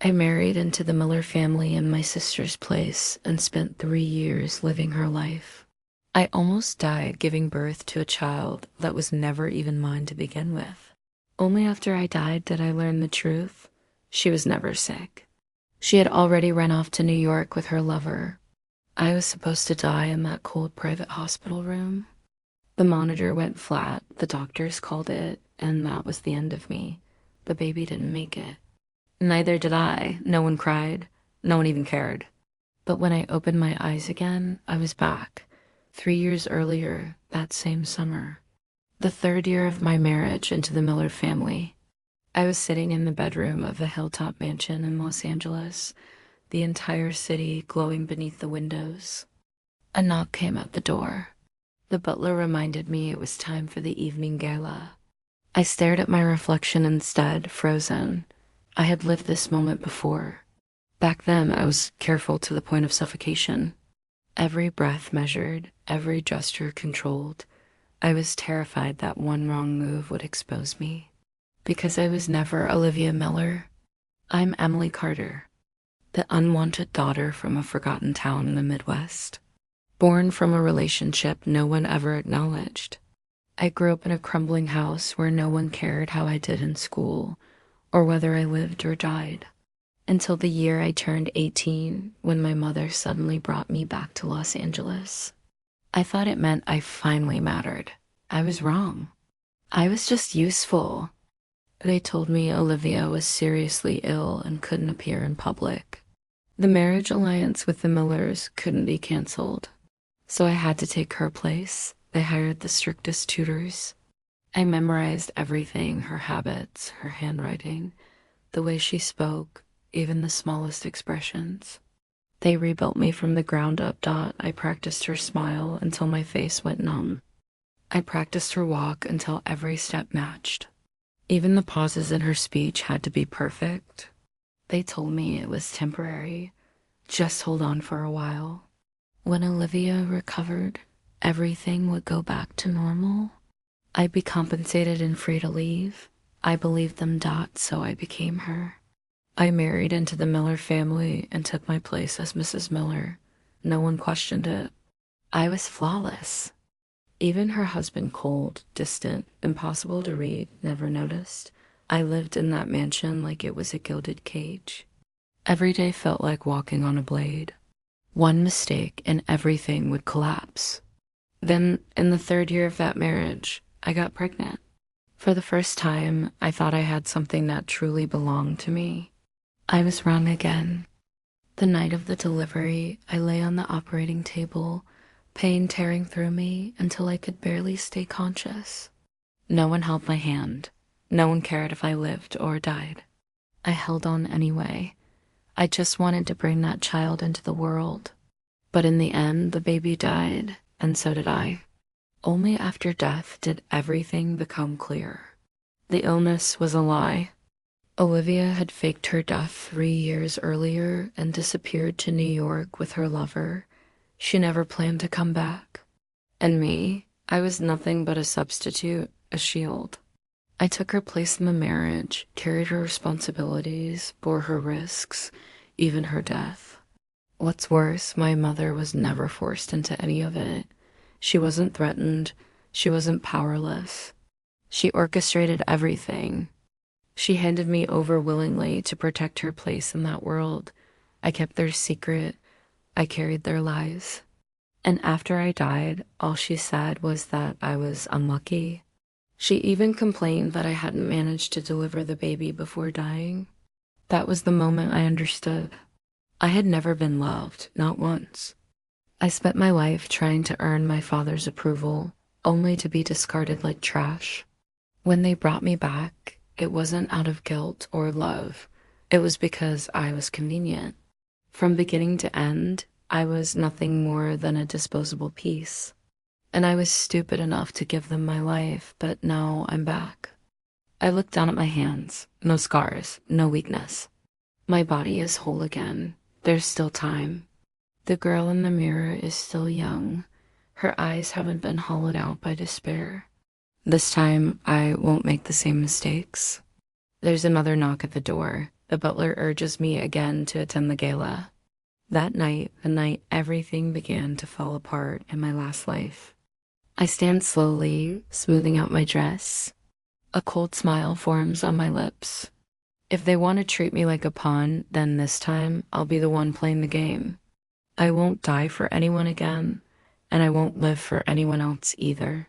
I married into the Miller family in my sister's place and spent 3 years living her life. I almost died giving birth to a child that was never even mine to begin with. Only after I died did I learn the truth. She was never sick. She had already run off to New York with her lover. I was supposed to die in that cold private hospital room. The monitor went flat, the doctors called it, and that was the end of me. The baby didn't make it. Neither did I. No one cried. No one even cared. But when I opened my eyes again, I was back. 3 years earlier, that same summer. The third year of my marriage into the Miller family. I was sitting in the bedroom of a hilltop mansion in Los Angeles, the entire city glowing beneath the windows. A knock came at the door. The butler reminded me it was time for the evening gala. I stared at my reflection instead, frozen. I had lived this moment before. Back then, I was careful to the point of suffocation. Every breath measured, every gesture controlled. I was terrified that one wrong move would expose me. Because I was never Olivia Miller. I'm Emily Carter, the unwanted daughter from a forgotten town in the Midwest. Born from a relationship no one ever acknowledged. I grew up in a crumbling house where no one cared how I did in school, or whether I lived or died, until the year I turned 18 when my mother suddenly brought me back to Los Angeles. I thought it meant I finally mattered. I was wrong. I was just useful. They told me Olivia was seriously ill and couldn't appear in public. The marriage alliance with the Millers couldn't be canceled, so I had to take her place. They hired the strictest tutors. I memorized everything, her habits, her handwriting, the way she spoke, even the smallest expressions. They rebuilt me from the ground up. I practiced her smile until my face went numb. I practiced her walk until every step matched. Even the pauses in her speech had to be perfect. They told me it was temporary. Just hold on for a while. When Olivia recovered, everything would go back to normal. I'd be compensated and free to leave. I believed them. So I became her. I married into the Miller family and took my place as Mrs. Miller. No one questioned it. I was flawless. Even her husband, cold, distant, impossible to read, never noticed. I lived in that mansion like it was a gilded cage. Every day felt like walking on a blade. One mistake and everything would collapse. Then, in the third year of that marriage, I got pregnant. For the first time, I thought I had something that truly belonged to me. I was wrong again. The night of the delivery, I lay on the operating table, pain tearing through me until I could barely stay conscious. No one held my hand. No one cared if I lived or died. I held on anyway. I just wanted to bring that child into the world. But in the end, the baby died, and so did I. Only after death did everything become clear. The illness was a lie. Olivia had faked her death 3 years earlier and disappeared to New York with her lover. She never planned to come back. And me, I was nothing but a substitute, a shield. I took her place in the marriage, carried her responsibilities, bore her risks, even her death. What's worse, my mother was never forced into any of it. She wasn't threatened. She wasn't powerless. She orchestrated everything. She handed me over willingly to protect her place in that world. I kept their secret. I carried their lies. And after I died, all she said was that I was unlucky. She even complained that I hadn't managed to deliver the baby before dying. That was the moment I understood. I had never been loved, not once. I spent my life trying to earn my father's approval, only to be discarded like trash. When they brought me back, it wasn't out of guilt or love. It was because I was convenient. From beginning to end, I was nothing more than a disposable piece. And I was stupid enough to give them my life, but now I'm back. I look down at my hands. No scars, no weakness. My body is whole again. There's still time. The girl in the mirror is still young. Her eyes haven't been hollowed out by despair. This time, I won't make the same mistakes. There's another knock at the door. The butler urges me again to attend the gala. That night, the night everything began to fall apart in my last life. I stand slowly, smoothing out my dress. A cold smile forms on my lips. If they want to treat me like a pawn, then this time I'll be the one playing the game. I won't die for anyone again, and I won't live for anyone else either.